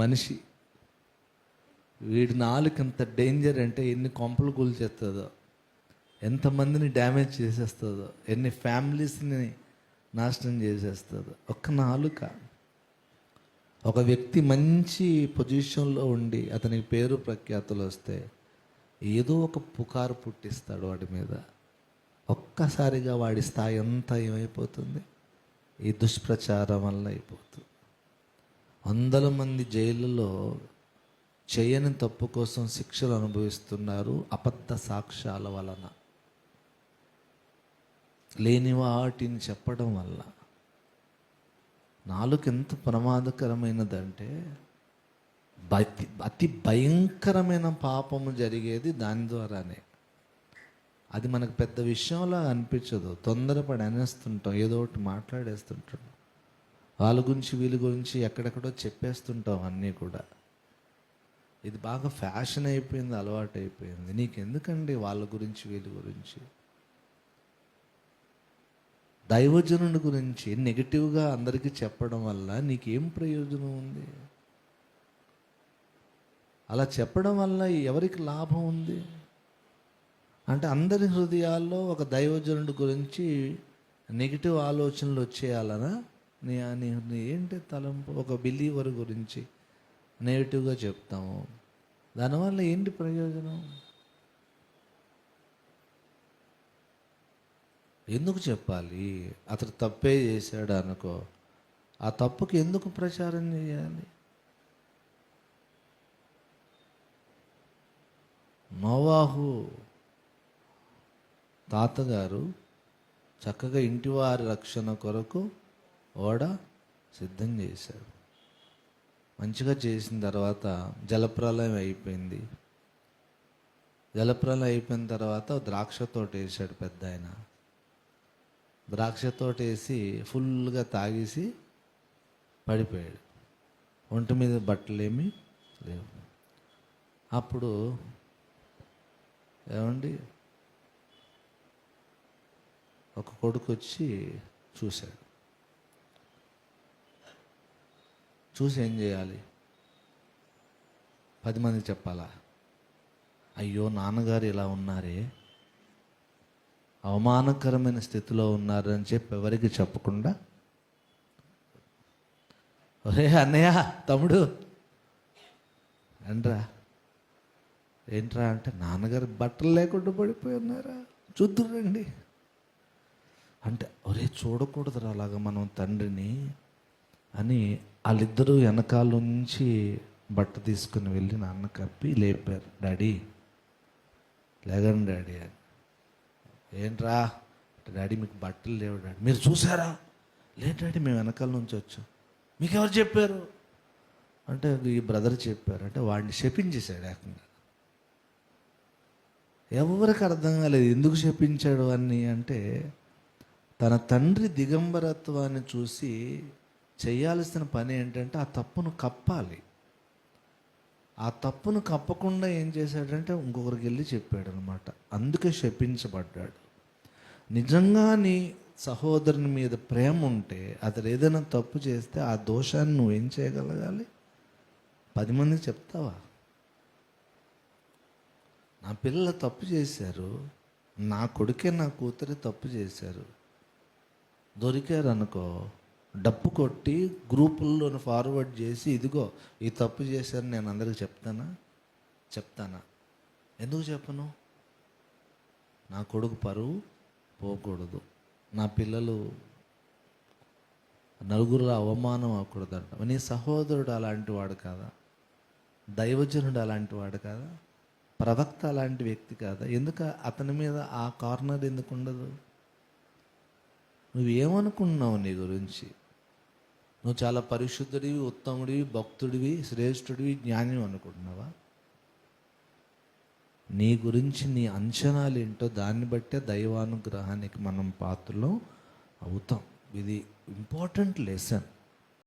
మనిషి వీడి నాలుక ఎంత డేంజర్ అంటే ఎన్ని కొంపలు కూల్చేస్తుందో, ఎంతమందిని డ్యామేజ్ చేసేస్తుందో, ఎన్ని ఫ్యామిలీస్ని నాశనం చేసేస్తుందో ఒక్క నాలుక. ఒక వ్యక్తి మంచి పొజిషన్లో ఉండి అతనికి పేరు ప్రఖ్యాతులు వస్తే ఏదో ఒక పుకారు పుట్టిస్తాడు వాడి మీద. ఒక్కసారిగా వాడి స్థాయి అంతా ఏమైపోతుంది? ఈ దుష్ప్రచారం వల్ల అయిపోతుంది. వందల మంది జైలులో చేయని తప్పు కోసం శిక్షలు అనుభవిస్తున్నారు అబద్ధ సాక్ష్యాల వలన, లేని వాటిని చెప్పడం వల్ల. నాలుక ఎంత ప్రమాదకరమైనదంటే అతి భయంకరమైన పాపము జరిగేది దాని ద్వారానే. అది మనకు పెద్ద విషయంలా అనిపించదు, తొందరపడి అనేస్తుంటాం, ఏదో ఒకటి మాట్లాడేస్తుంటాం, వాళ్ళ గురించి వీళ్ళ గురించి ఎక్కడెక్కడో చెప్పేస్తుంటాం అన్నీ కూడా. ఇది బాగా ఫ్యాషన్ అయిపోయింది, అలవాటు అయిపోయింది. నీకెందుకండి వాళ్ళ గురించి వీళ్ళ గురించి? దైవజనుడి గురించి నెగిటివ్గా అందరికీ చెప్పడం వల్ల నీకేం ప్రయోజనం ఉంది? అలా చెప్పడం వల్ల ఎవరికి లాభం ఉంది? అంటే అందరి హృదయాల్లో ఒక దైవజనుడి గురించి నెగిటివ్ ఆలోచనలు వచ్చేయాలనా? నీ ఏంటి తలంపు? ఒక బిలీవర్ గురించి నెగిటివ్గా చెప్తాము, దానివల్ల ఏంటి ప్రయోజనం? ఎందుకు చెప్పాలి? అతను తప్పే చేశాడు అనుకో, ఆ తప్పుకి ఎందుకు ప్రచారం చేయాలి? నోవాహు తాతగారు చక్కగా ఇంటివారి రక్షణ కొరకు ఓడ సిద్ధం చేశాడు. మంచిగా చేసిన తర్వాత జలప్రలయం అయిపోయింది. జలప్రలయం అయిపోయిన తర్వాత ద్రాక్ష తోట వేసాడు పెద్ద ఆయన. ద్రాక్ష తోట వేసి ఫుల్గా తాగేసి పడిపోయాడు. ఒంటి మీద బట్టలేమి లేవు. అప్పుడు ఏమండి, ఒక కొడుకు వచ్చి చూశాడు. చూసి ఏం చేయాలి? 10 మందికి చెప్పాలా? అయ్యో నాన్నగారు ఇలా ఉన్నారే, అవమానకరమైన స్థితిలో ఉన్నారని చెప్పి ఎవరికి చెప్పకుండా, ఒరే అన్నయ్య, తమ్ముడు ఏంట్రా అంటే, నాన్నగారు బట్టలు లేకుండా పడిపోయి ఉన్నారా, చూద్దురండి అంటే, ఒరే చూడకూడదురా అలాగా మనం తండ్రిని అని వాళ్ళిద్దరూ వెనకాల నుంచి బట్ట తీసుకుని వెళ్ళి నాన్న కప్పి లేపారు. డాడీ లేగండి డాడీ అని. ఏంట్రా అంటే, డాడీ మీకు బట్టలు లేవు డాడీ. మీరు చూసారా? లేదు డాడీ, మేము వెనకాల నుంచి వచ్చాం. మీకు ఎవరు చెప్పారు అంటే, ఈ బ్రదర్ చెప్పారు అంటే, వాడిని శపించేశాడు ఏకంగా. ఎవరికి అర్థం కాలేదు ఎందుకు శపించాడు అని. అంటే తన తండ్రి దిగంబరత్వాన్ని చూసి చేయాల్సిన పని ఏంటంటే ఆ తప్పును కప్పాలి. ఆ తప్పును కప్పకుండా ఏం చేశాడంటే ఇంకొకరికి వెళ్ళి చెప్పాడు అనమాట. అందుకే శపించబడ్డాడు. నిజంగా నీ సహోదరుని మీద ప్రేమ ఉంటే అతడు ఏదైనా తప్పు చేస్తే ఆ దోషాన్ని నువ్వేం చేయగలగాలి? 10 మందికి చెప్తావా? నా పిల్లలు తప్పు చేశారు, నా కొడుకే నా కూతురే తప్పు చేశారు, దొరికారు అనుకో, డప్పు కొట్టి గ్రూపుల్లో ఫార్వర్డ్ చేసి, ఇదిగో ఈ తప్పు చేశారు నేను అందరికి చెప్తానా? ఎందుకు చెప్పను? నా కొడుకు పరువు పోకూడదు, నా పిల్లలు నలుగురు అవమానం అవ్వకూడదంట. నీ సహోదరుడు అలాంటి వాడు కాదా? దైవజనుడు అలాంటి వాడు కాదా? ప్రవక్త అలాంటి వ్యక్తి కాదా? ఎందుకు అతని మీద ఆ కార్నర్ ఎందుకు ఉండదు? నువ్వేమనుకున్నావు నీ గురించి? నువ్వు చాలా పరిశుద్ధుడివి, ఉత్తముడివి, భక్తుడివి, శ్రేష్ఠుడివి, జ్ఞాని అనుకుంటున్నావా? నీ గురించి నీ అంచనాలు ఏంటో దాన్ని బట్టే దైవానుగ్రహానికి మనం పాత్రలో అవుతాం. ఇది ఇంపార్టెంట్ లెసన్.